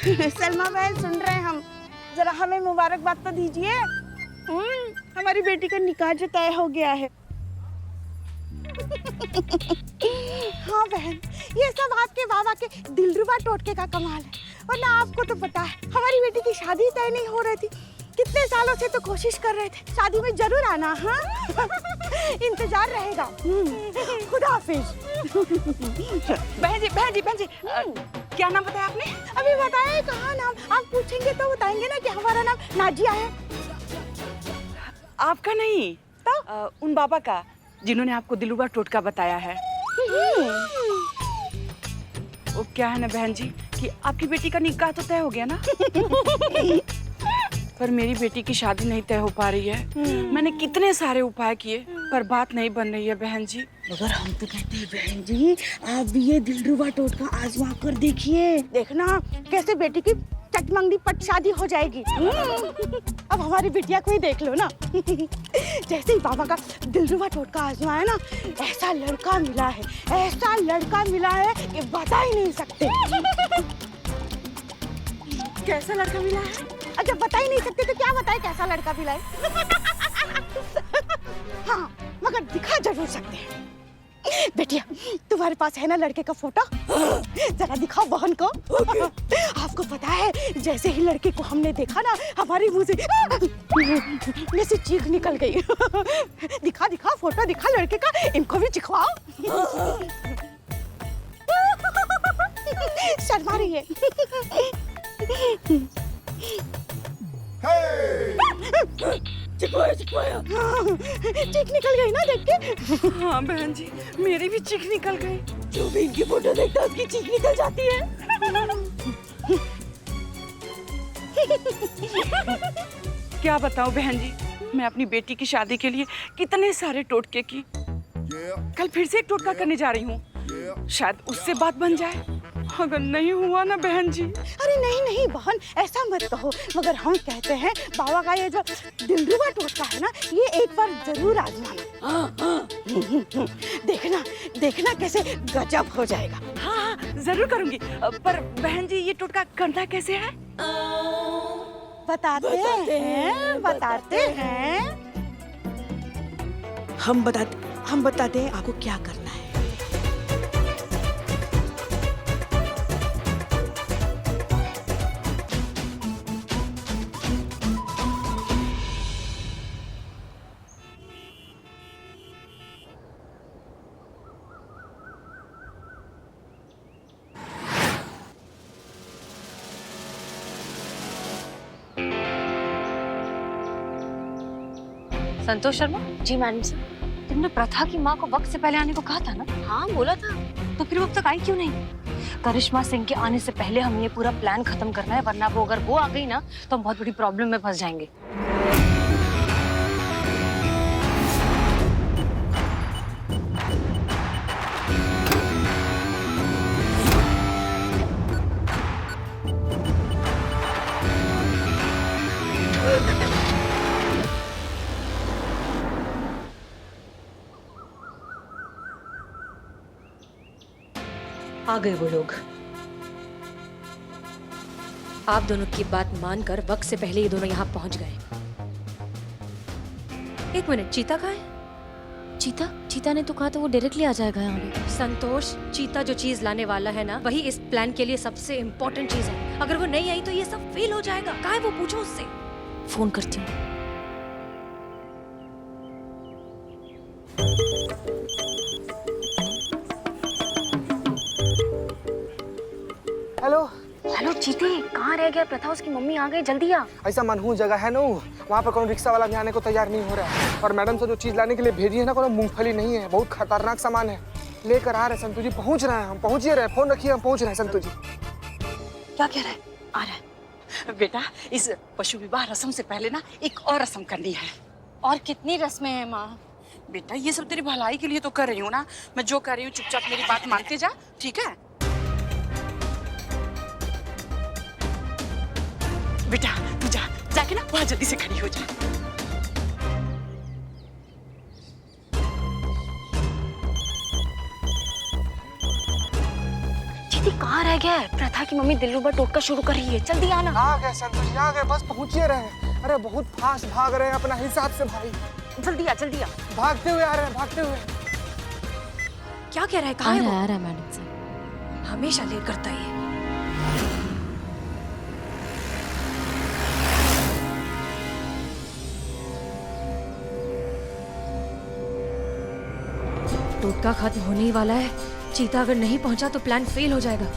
सलमा बहन सुन रहे हैं हम, जरा हमें मुबारकबाद तो दीजिए। हमारी बेटी का निकाह जो तय हो गया है। हाँ बहन, ये सब आपके बाबा के दिलरुबा टोटके का कमाल है, वरना आपको तो पता है हमारी बेटी की शादी तय नहीं हो रही थी। कितने सालों से तो कोशिश कर रहे थे, शादी में जरूर आना। हाँ इंतजार रहेगा। खुदा हाफिज। बहन जी क्या नाम बताया आपने? अभी बताया कहाँ नाम, आप पूछेंगे तो बताएंगे ना कि हमारा नाम नाजिया है। आपका नहीं तो? उन बाबा का जिन्होंने आपको दिलरुबा टोटका बताया है। वो क्या है ना बहन जी कि आपकी बेटी का निकाह तो तय हो गया ना। पर मेरी बेटी की शादी नहीं तय हो पा रही है। मैंने कितने सारे उपाय किए पर बात नहीं बन रही है बहन जी। मगर हम तो कहते हैं बहन जी, आप भी ये दिलरुबा टोटका आजमा कर देखिए, देखना कैसे बेटी की चटमंगनी पट शादी हो जाएगी। अब हमारी बिटिया को ही देख लो ना। जैसे ही बाबा का दिलरुबा टोटका आजमाया ना, ऐसा लड़का मिला है, ऐसा लड़का मिला है कि बता ही नहीं सकते। कैसा लड़का मिला है? अच्छा बता ही नहीं सकते तो क्या बताए कैसा लड़का मिला है। हाँ मगर दिखा जरूर सकते हैं। बेटिया तुम्हारे पास है ना लड़के का फोटो, जरा दिखाओ बहन को। आपको पता है जैसे ही लड़के को हमने देखा ना, हमारे मुंह से चीख निकल गई। दिखा दिखा फोटो दिखा लड़के का, इनको भी चिखवाओ। शर्मा रही है। चिखवाया चीख निकल गई ना देख के। हाँ बहन जी मेरी भी चीख निकल गई। जो भी इनकी फोटो देखता है उसकी चीख निकल जाती है। क्या बताऊं बहन जी, मैं अपनी बेटी की शादी के लिए कितने सारे टोटके की। कल फिर से एक टोटका करने जा रही हूँ, शायद उससे बात बन जाए। अगर नहीं हुआ ना बहन जी। अरे नहीं नहीं बहन ऐसा मत कहो, मगर हम कहते हैं बाबा का ये जो दिलरुबा टोटका है ना, ये एक बार जरूर आजमाना। देखना देखना कैसे गजब हो जाएगा। हाँ जरूर करूंगी। पर बहन जी ये टोटका करना कैसे है? बताते हैं। हम बताते हैं आपको क्या करना है। संतोष शर्मा। जी मैडम सर। तुमने प्रथा की माँ को वक्त से पहले आने को कहा था ना? हाँ बोला था। तो फिर वक्त तक आई क्यों नहीं? करिश्मा सिंह के आने से पहले हमें ये पूरा प्लान खत्म करना है, वरना वो अगर वो आ गई ना तो हम बहुत बड़ी प्रॉब्लम में फंस जाएंगे। आ गए वो लोग। आप दोनों की बात मानकर वक्त से पहले ये दोनों यहाँ पहुंच गए। एक मिनट, चीता कहाँ है? चीता ने तो कहा था वो डायरेक्टली आ जाएगा यहाँ पे। संतोष, चीता जो चीज लाने वाला है ना, वही इस प्लान के लिए सबसे इम्पोर्टेंट चीज है। अगर वो नहीं आई तो ये सब फेल हो जाएगा। कहाँ है वो, पूछो उससे। फोन करती हूँ। हेलो हेलो चीते, कहाँ रह गया? प्रथा उसकी मम्मी आ गई, जल्दी आ। ऐसा मनहूस जगह है ना, वहाँ पर कोई रिक्शा वाला भी आने को तैयार नहीं हो रहा है। और मैडम से जो चीज लाने के लिए भेजी है ना, कोई मूंगफली नहीं है, बहुत खतरनाक सामान है। लेकर आ रहे संतु जी, पहुँच रहे हैं हम, पहुँच ही रहे हैं। फोन रखिए, हम पहुँच रहे हैं संतु जी। क्या कह रहा है? आ रहा है। बेटा इस पशु विवाह रस्म से पहले ना एक और रस्म करनी है। और कितनी रस्में हैं माँ? बेटा ये सब तेरी भलाई के लिए तो कर रही हूँ ना। मैं जो कर रही हूँ चुपचाप मेरी बात मानते जा, ठीक है? बेटा तू जाके ना वहां जल्दी से खड़ी हो जा। चीते कहाँ रह गया है? प्रथा की मम्मी दिलरुबा टोटका शुरू कर रही है, जल्दी आना। आ गए संतोष जी, आ गए, बस पहुंचिए रहे। अरे बहुत फास्ट भाग रहे हैं अपना हिसाब से भाई। जल्दी आ, जल्दी आ। भागते हुए आ रहे हैं, भागते हुए। क्या कह रहा है? कहाँ है वो? आ रहा है मैडम से। हमेशा लेट करता है ये। टोटका खत्म होने ही वाला है। चीता अगर नहीं पहुंचा तो प्लान फेल हो जाएगा।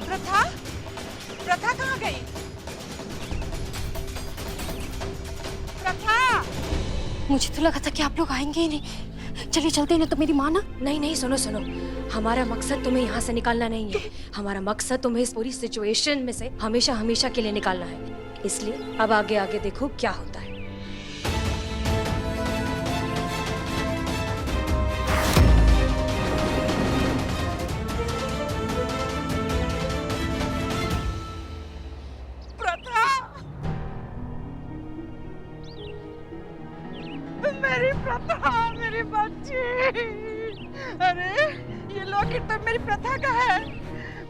प्रथा, प्रथा कहाँ गई? प्रथा! मुझे तो लगा था कि आप लोग आएंगे ही नहीं। चलिए चलते हैं, ना तो मेरी माँ ना। नहीं नहीं, सुनो सुनो, हमारा मकसद तुम्हें यहाँ से निकालना नहीं है। हमारा मकसद तुम्हें इस पूरी सिचुएशन में से हमेशा हमेशा के लिए निकालना है। इसलिए अब आगे आगे देखो क्या होता है। मेरी प्रथा, मेरी बच्ची। अरे ये लॉकेट तो मेरी प्रथा का है।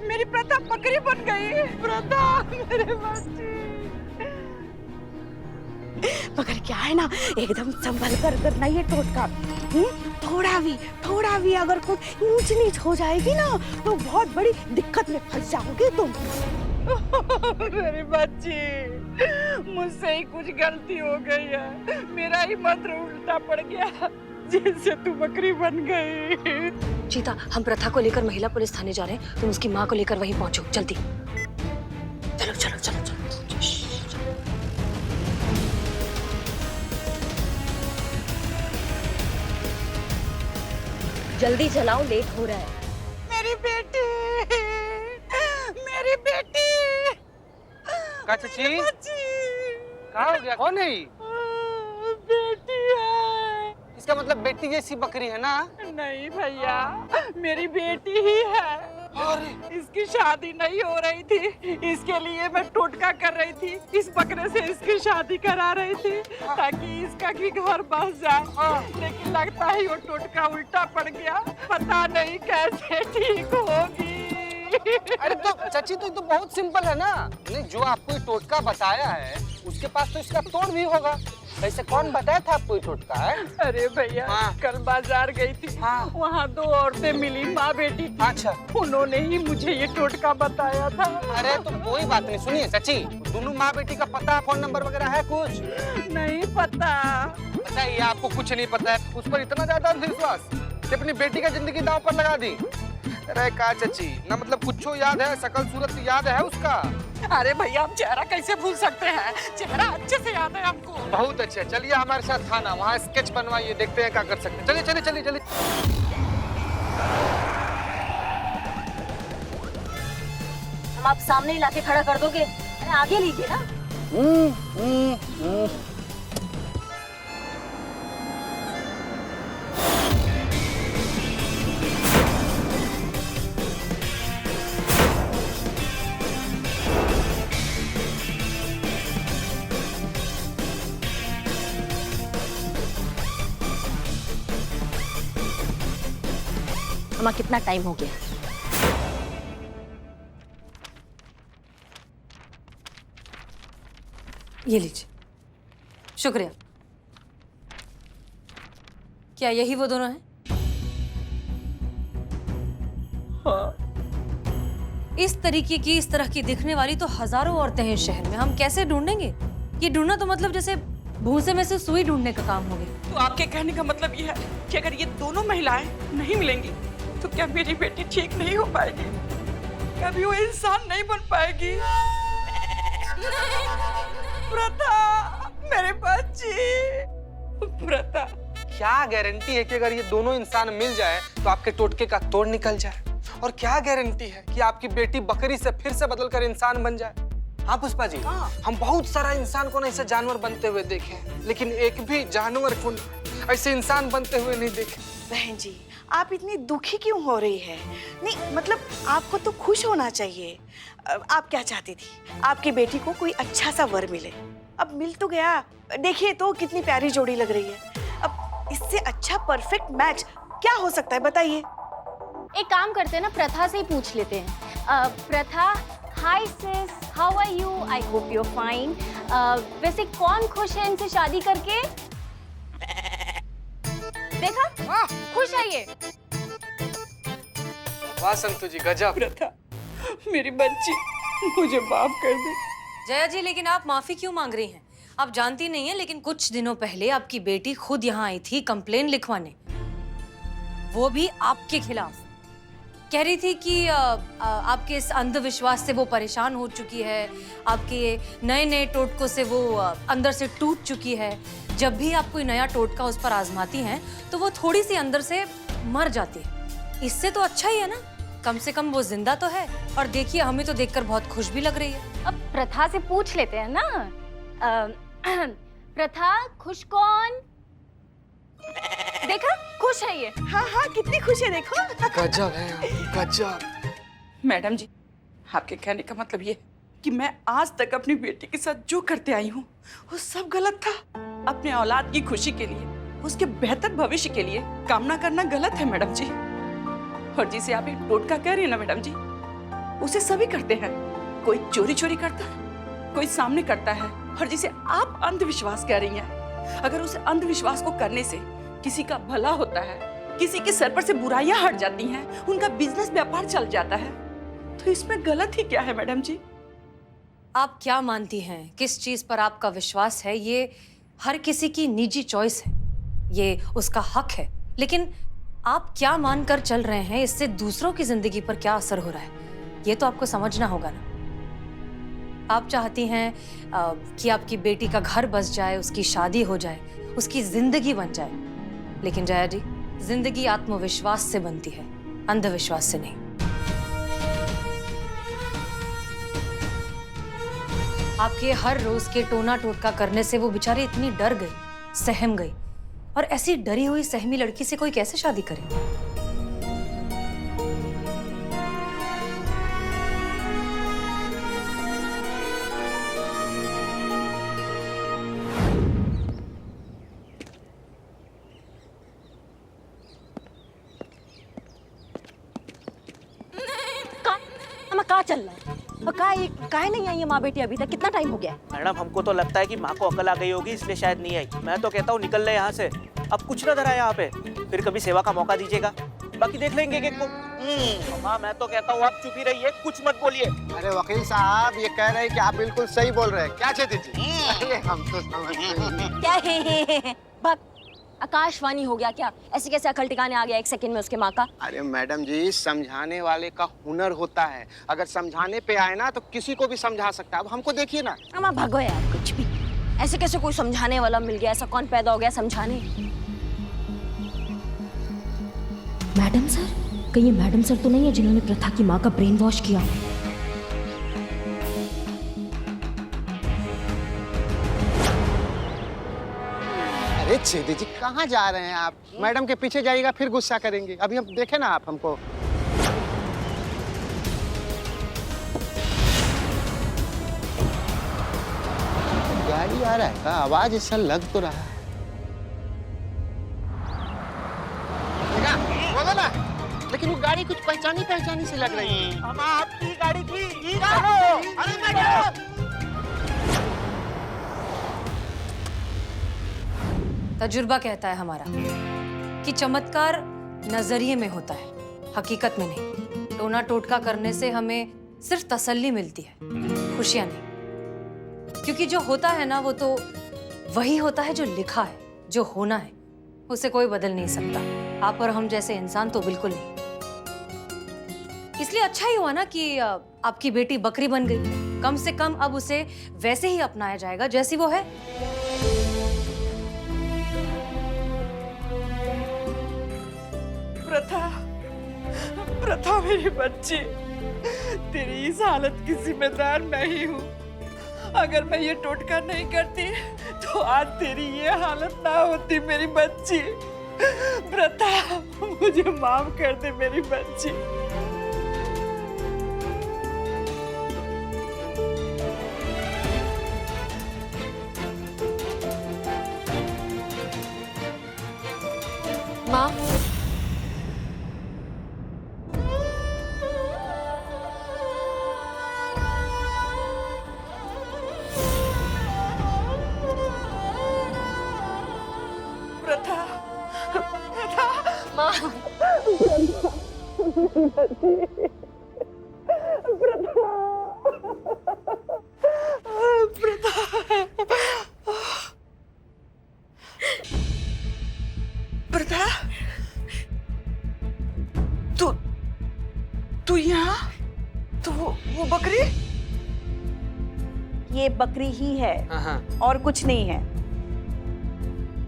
मेरी प्रथा बकरी बन गई। प्रथा, मेरी बच्ची। मगर क्या है ना, एकदम संभल कर करना ये टोटका। थोड़ा भी अगर कोई ऊंच नीच हो जाएगी ना तो बहुत बड़ी दिक्कत में फंस जाओगे तुम। मेरी बच्ची, मुझसे ही कुछ गलती हो गई है। मेरा ही मंत्र उल्टा पड़ गया, जिससे तू बकरी बन गई। चीता, हम प्रथा को लेकर महिला पुलिस थाने जा रहे हैं। तुम उसकी माँ को लेकर वहीं पहुंचो, जल्दी। चलो चलो चलो चलो। जल्दी चलाओ, लेट हो रहा है। मेरी बेटी, मेरी बेटी। का चाची? बच्ची। कहाँ हो गया? कौन है ये? बेटी है। इसका मतलब बेटी जैसी बकरी है ना? नहीं भैया, मेरी बेटी ही है। इसकी शादी नहीं हो रही थी, इसके लिए मैं टोटका कर रही थी। इस बकरे से इसकी शादी करा रही थी ताकि इसका भी घर बस जाए। लेकिन लगता है वो टोटका उल्टा पड़ गया। पता नहीं कैसे ठीक होगी। अरे तो चाची, तो बहुत सिंपल है ना। नहीं, जो आपको ये टोटका बताया है उसके पास तो इसका तोड़ भी होगा। वैसे कौन बताया था आपको ये टोटका है? अरे भैया, कल बाजार गई थी, वहाँ दो औरतें मिली, माँ बेटी थी। अच्छा, उन्होंने ही मुझे ये टोटका बताया था। अरे तो कोई बात नहीं। सुनिए चाची, दोनों माँ बेटी का पता, फोन नंबर वगैरह है कुछ? नहीं पता। बताइए, आपको कुछ नहीं पता है? उस पर इतना ज्यादा विश्वास कि अपनी बेटी का जिंदगी दांव पर लगा दी। अरे का चाची, ना मतलब कुछ याद है, शकल सूरत याद है उसका? अरे भैया, हम चेहरा कैसे भूल सकते हैं? चेहरा अच्छे से याद है हमको। बहुत अच्छे, चलिए हमारे साथ थाना, वहाँ स्केच बनवाइए, देखते हैं क्या कर सकते हैं। चलिए चलिए चलिए चलिए। हम आप सामने ही लाके खड़ा कर दोगे? अरे आगे लीजिए ना। अम्मा, कितना टाइम हो गया? ये लीजिए। शुक्रिया। क्या यही वो दोनों हैं? हाँ। इस तरीके की, इस तरह की दिखने वाली तो हजारों औरतें हैं इस शहर में। हम कैसे ढूंढेंगे? ये ढूंढना तो मतलब जैसे भूसे में से सुई ढूंढने का काम हो गया। तो आपके कहने का मतलब ये है कि अगर ये दोनों महिलाएं नहीं मिलेंगी तो क्या मेरी बेटी ठीक नहीं हो पाएगी? कभी वो इंसान नहीं बन पाएगी? प्रथा, मेरे बच्ची। प्रथा, क्या गारंटी है कि अगर ये दोनों इंसान मिल जाए तो आपके टोटके का तोड़ निकल जाए? और क्या गारंटी है कि आपकी बेटी बकरी से फिर से बदलकर इंसान बन जाए? हाँ पुष्पा जी, हम बहुत सारा इंसान को ना ऐसे जानवर बनते हुए देखे हैं, लेकिन एक भी जानवर को ऐसे इंसान बनते हुए नहीं देखे। बहन जी, आप इतनी दुखी क्यों हो रही है? नहीं मतलब आपको तो खुश होना चाहिए। आप क्या चाहती थी? आपकी बेटी को कोई अच्छा सा वर मिले। अब मिल तो गया। देखिए तो कितनी प्यारी जोड़ी लग रही है। अब इससे अच्छा परफेक्ट मैच क्या हो सकता है बताइए? एक काम करते हैं ना, प्रथा से ही पूछ लेते हैं। Pratha, hi sis, how are you? I hope you are fine. वैसे कौन खुश है इनसे शादी करके? देखा, खुश है ये। वाह संतु जी, गजब। प्रथा, मेरी बच्ची, मुझे माफ कर दे। जया जी, लेकिन आप माफी क्यों मांग रही हैं? आप जानती नहीं हैं, लेकिन कुछ दिनों पहले आपकी बेटी खुद यहाँ आई थी कंप्लेन लिखवाने, वो भी आपके खिलाफ। कह रही थी कि आपके इस अंधविश्वास से वो परेशान हो चुकी है, आपके नए नए टोटकों से वो अंदर से टूट चुकी है। जब भी आप कोई नया टोटका उस पर आजमाती हैं तो वो थोड़ी सी अंदर से मर जाती है। इससे तो अच्छा ही है ना, कम से कम वो जिंदा तो है। और देखिए, हमें तो देखकर बहुत खुश भी लग रही है। अब प्रथा से पूछ लेते हैं ना। प्रथा, खुश कौन? देखा, खुश है ये। हाँ हाँ, कितनी खुश है देखो। गजब है, गजब। मैडम जी, आपके कहने का मतलब ये है कि मैं आज तक अपनी बेटी के साथ जो करते आई हूँ वो सब गलत था। अपने औलाद की खुशी के लिए, उसके बेहतर भविष्य के लिए कामना करना गलत है मैडम जी। और जिसे आप एक टोटका कह रही हैं ना मैडम जी, उसे सभी करते हैं। कोई चोरी चोरी करता है, कोई सामने करता है। और जिसे आप अंधविश्वास कह रही हैं, अगर उस अंधविश्वास को करने से किसी का भला होता है, किसी के सर पर से बुराइयां हट जाती हैं, उनका बिजनेस व्यापार चल जाता है, तो इसमें गलत ही क्या है मैडम जी? आप क्या मानती हैं, किस चीज पर आपका विश्वास है, ये हर किसी की निजी चॉइस है, ये उसका हक है। लेकिन आप क्या मानकर चल रहे हैं, इससे दूसरों की जिंदगी पर क्या असर हो रहा है, ये तो आपको समझना होगा ना। आप चाहती हैं कि आपकी बेटी का घर बस जाए, उसकी शादी हो जाए, उसकी जिंदगी बन जाए। लेकिन जया जी, जिंदगी आत्मविश्वास से बनती है, अंधविश्वास से नहीं। आपके हर रोज के टोना टोटका करने से वो बेचारी इतनी डर गई, सहम गई। और ऐसी डरी हुई सहमी लड़की से कोई कैसे शादी करे? कहाँ चल रहा है? और काहे नहीं आई है माँ बेटी अभी तक? कितना टाइम हो गया है? मैडम, हमको तो लगता है कि माँ को अकल आ गई होगी, इसलिए शायद नहीं आई। मैं तो कहता हूँ निकल ले यहाँ से, अब कुछ ना धरा यहाँ पे, फिर कभी सेवा का मौका दीजिएगा, बाकी देख लेंगे एक को। माँ, मैं तो कहता हूँ आप चुप ही रहिए, कुछ मत बोलिए। अरे वकील साहब, ये कह रहे हैं कि आप बिल्कुल सही बोल रहे हैं। क्या चाहती थी? अरे हम तो समझ गए। क्या है? बक, आकाशवाणी हो गया क्या? ऐसे कैसे अकल टिकाने आ गया एक सेकंड में उसके माँ का? अरे मैडम जी, समझाने वाले का हुनर होता है। अगर समझाने पे आए ना तो किसी को भी समझा सकता है। अब हमको देखिए ना। अम्मा भगो यार, कुछ भी। ऐसे कैसे कोई समझाने वाला मिल गया? ऐसा कौन पैदा हो गया समझाने? Madam sir? कहीं ये मैडम सर तो नहीं है जिन्होंने प्रथा की माँ का ब्रेन वॉश किया? अरे छेदी जी, कहाँ जा रहे हैं आप? मैडम के पीछे जाइएगा, फिर गुस्सा करेंगे। अभी हम देखे ना आप हमको। गाड़ी आ रहा है का? आवाज ऐसा लग तो रहा है। देखा? बोलो ना। लेकिन वो गाड़ी कुछ पहचानी से लग रही है। हम आपकी गाड़ी की। अरे मैडम! तजुर्बा कहता है हमारा कि चमत्कार नजरिए में होता है, हकीकत में नहीं। टोना टोटका करने से हमें सिर्फ तसल्ली मिलती है, खुशियां नहीं। क्योंकि जो होता है ना, वो तो वही होता है जो लिखा है, जो होना है, उसे कोई बदल नहीं सकता। आप और हम जैसे इंसान तो बिल्कुल नहीं। इसलिए अच्छा ही हुआ ना कि आपकी बेटी बकरी बन गई। कम से कम अब उसे वैसे ही अपनाया जाएगा जैसी वो है। प्रथा, प्रथा मेरी बच्ची, तेरी इस हालत की जिम्मेदार मैं ही हूँ। अगर मैं ये टोटका नहीं करती तो आज तेरी ये हालत ना होती मेरी बच्ची। प्रथा, मुझे माफ कर दे मेरी बच्ची। माँ, प्रथा, प्रथा, माँ, प्रथा, तू यहाँ? तो वो बकरी? ये बकरी ही है हाँ। और कुछ नहीं है।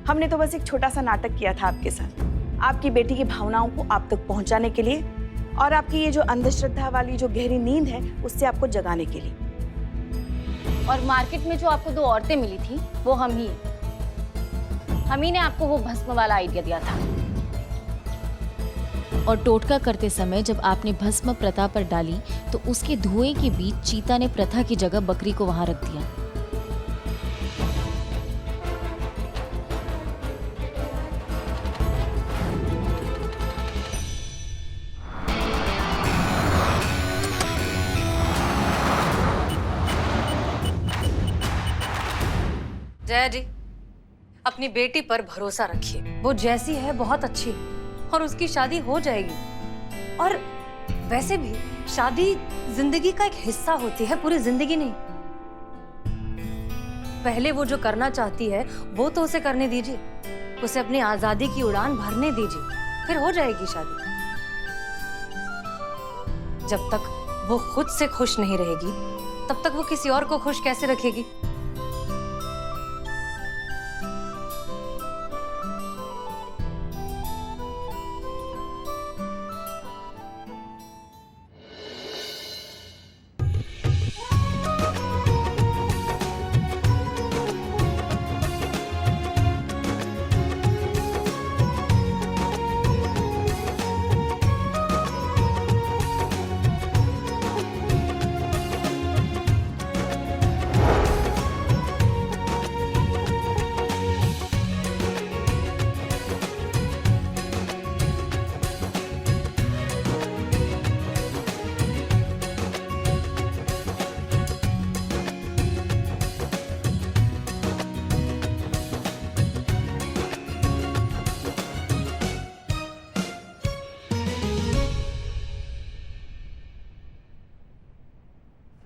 हमने तो बस एक छोटा सा नाटक किया था आपके साथ, आपकी बेटी की भावनाओं को आप तक पहुंचाने के लिए और आपकी ये जो अंधश्रद्धा वाली जो गहरी नींद है उससे आपको जगाने के लिए। और मार्केट में जो आपको 2 औरतें मिली थी वो हम ही हैं। हम ही ने आपको वो भस्म वाला आइडिया दिया था। और टोटका करते समय जब आपने भस्म प्रथा पर डाली तो उसके धुएं के बीच चीता ने प्रथा की जगह बकरी को वहां रख दिया। जया जी, अपनी बेटी पर भरोसा रखिए। वो जैसी है बहुत अच्छी है और उसकी शादी हो जाएगी। और वैसे भी शादी जिंदगी का एक हिस्सा होती है, पूरी जिंदगी नहीं। पहले वो जो करना चाहती है वो तो उसे करने दीजिए, उसे अपनी आजादी की उड़ान भरने दीजिए, फिर हो जाएगी शादी। जब तक वो खुद से खुश नहीं रहेगी तब तक वो किसी और को खुश कैसे रखेगी?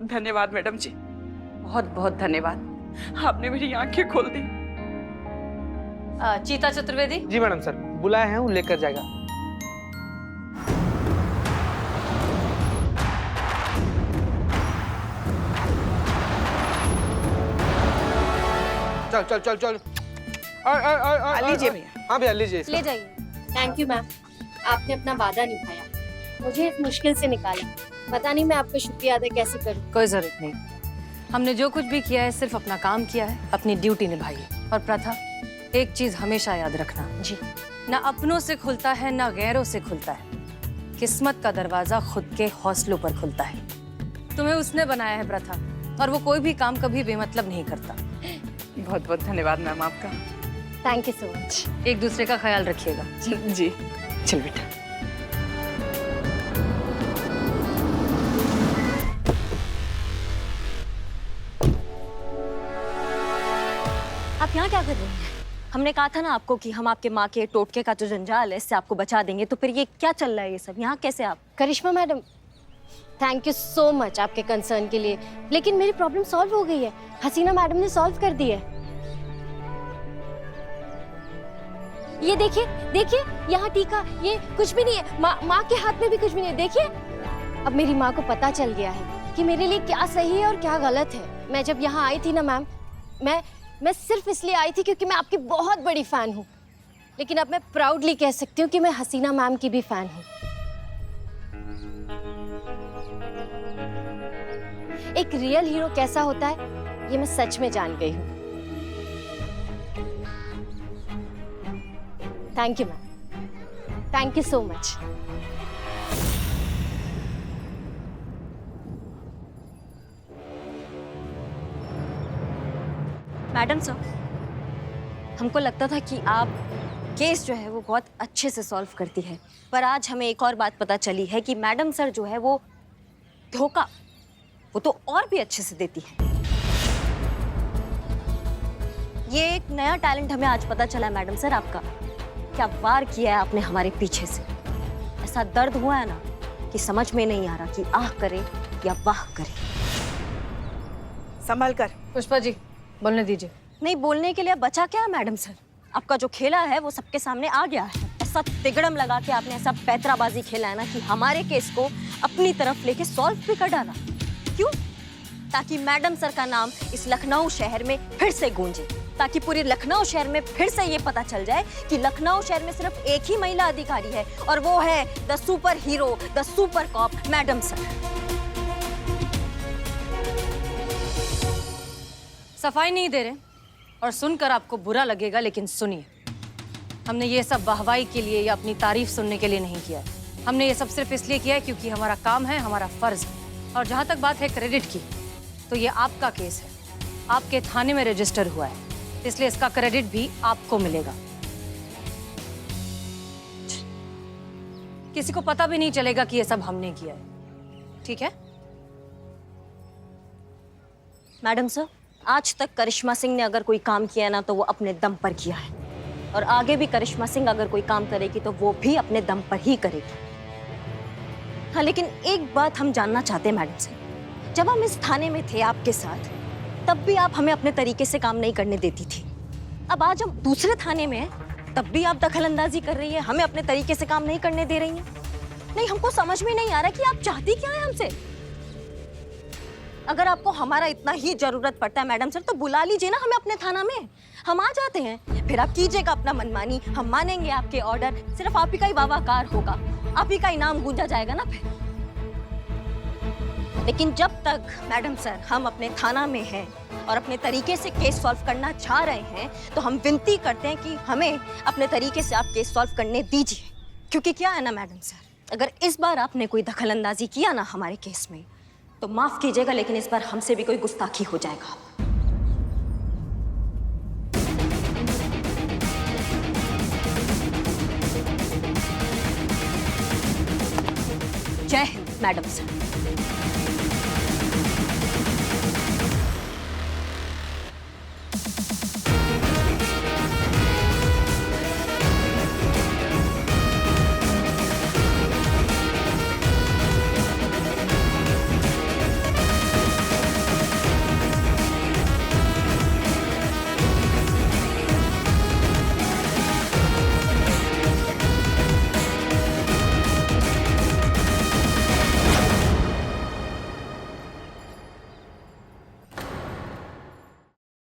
धन्यवाद मैडम जी, बहुत बहुत धन्यवाद। आपने मेरी आंखें खोल दी। चीता चतुर्वेदी, जी मैडम सर, बुलाए हैं, वो लेकर जाएगा। चल चल चल चल। लीजिए भैया। हाँ भैया लीजिए इसको। ले जाइए। थैंक यू मैम, आपने अपना वादा निभाया, मुझे इस मुश्किल से निकाला। पता नहीं मैं आपको शुक्रिया अदा कैसे करूं। कोई जरूरत नहीं। हमने जो कुछ भी किया है सिर्फ अपना काम किया है, अपनी ड्यूटी निभाई है। और प्रथा, एक चीज हमेशा याद रखना जी, ना अपनों से खुलता है ना गैरों से खुलता है। किस्मत का दरवाजा खुद के हौसलों पर खुलता है। तुम्हें उसने बनाया है प्रथा, और वो कोई भी काम कभी बेमतलब नहीं करता। बहुत बहुत धन्यवाद मैम आपका। Thank you so much. एक दूसरे का ख्याल रखिएगा। जी, चल बेटा। आप यहाँ क्या कर रही हैं? हमने कहा था ना आपको कि हम आपके माँ के टोटके का जो जंजाल है इससे आपको बचा देंगे, तो फिर ये क्या चल रहा है ये सब? यहाँ कैसे आप? Karishma madam, thank you so much आपके कंसर्न के लिए, लेकिन मेरी प्रॉब्लम सॉल्व हो गई है। हसीना मैडम ने सॉल्व कर दी है। ये देखिए देखिए, यहाँ टीका, ये कुछ भी नहीं है। माँ के हाथ में भी कुछ भी नहीं है, देखिए। अब मेरी माँ को पता चल गया है कि मेरे लिए क्या सही है और क्या गलत है। मैं जब यहाँ आई थी ना मैम, मैं सिर्फ इसलिए आई थी क्योंकि मैं आपकी बहुत बड़ी फैन हूँ, लेकिन अब मैं प्राउडली कह सकती हूँ कि मैं हसीना मैम की भी फैन हूँ। एक रियल हीरो कैसा होता है ये मैं सच में जान गई हूँ। Thank you ma'am, thank you so much. Madam sir, हमको लगता था कि आप केस जो है वो बहुत अच्छे से सॉल्व करती है, पर आज हमें एक और बात पता चली है कि मैडम सर जो है वो धोखा वो तो और भी अच्छे से देती है। ये एक नया टैलेंट हमें आज पता चला है मैडम सर आपका। क्या वार किया है आपने हमारे पीछे से। ऐसा दर्द हुआ है ना कि समझ में नहीं आ रहा कि आह करे या वाह करे। संभल कर। पुष्पा जी बोलने दीजिए। नहीं, बोलने के लिए बचा क्या है मैडम सर? आपका जो खेला है वो सबके सामने आ गया है। ऐसा तिगड़म लगा के आपने ऐसा पैतराबाजी खेला है ना कि हमारे केस को अपनी तरफ लेके सॉल्व भी कर डाला। क्यों? ताकि मैडम सर का नाम इस लखनऊ शहर में फिर से गूंजे, ताकि पूरे लखनऊ शहर में फिर से ये पता चल जाए कि लखनऊ शहर में सिर्फ एक ही महिला अधिकारी है और वो है the super hero, the super cop madam sir. सफाई नहीं दे रहे और सुनकर आपको बुरा लगेगा, लेकिन सुनिए, हमने ये सब वाहवाही के लिए या अपनी तारीफ सुनने के लिए नहीं किया है। हमने ये सब सिर्फ इसलिए किया है क्योंकि हमारा काम है, हमारा फर्ज है। और जहाँ तक बात है क्रेडिट की, तो ये आपका केस है, आपके थाने में रजिस्टर हुआ है, इसलिए इसका क्रेडिट भी आपको मिलेगा। किसी को पता भी नहीं चलेगा कि ये सब हमने किया है, ठीक है? मैडम सर, आज तक करिश्मा सिंह ने अगर कोई काम किया ना तो वो अपने दम पर किया है, और आगे भी करिश्मा सिंह अगर कोई काम करेगी तो वो भी अपने दम पर ही करेगी। हाँ, लेकिन एक बात हम जानना चाहते हैं मैडम सर, जब हम इस थाने में थे आपके साथ, तब भी आप हमें अपने तरीके से काम नहीं करने देती थी। अब आज हम दूसरे थाने में हैं, तब भी आप दखलंदाजी कर रही है, हमें अपने तरीके से काम नहीं करने दे रही हैं। नहीं, हमको समझ में नहीं आ रहा कि आप चाहती क्या है हमसे। अगर आपको हमारा इतना ही जरूरत पड़ता है मैडम सर, तो बुला लीजिए ना हमें अपने थाना में, हम आ जाते हैं। फिर आप कीजिएगा अपना मनमानी, हम मानेंगे आपके ऑर्डर, सिर्फ आप ही का ही वाहवाकार होगा, आप ही का ही नाम गूंजा जाएगा ना फिर। लेकिन जब तक मैडम सर हम अपने थाना में हैं और अपने तरीके से केस सॉल्व करना चाह रहे हैं, तो हम विनती करते हैं कि हमें अपने तरीके से आप केस सॉल्व करने दीजिए। क्योंकि क्या है ना मैडम सर, अगर इस बार आपने कोई दखलंदाजी किया ना हमारे केस में, तो माफ कीजिएगा लेकिन इस बार हमसे भी कोई गुस्ताखी हो जाएगा। जय हिंद मैडम सर।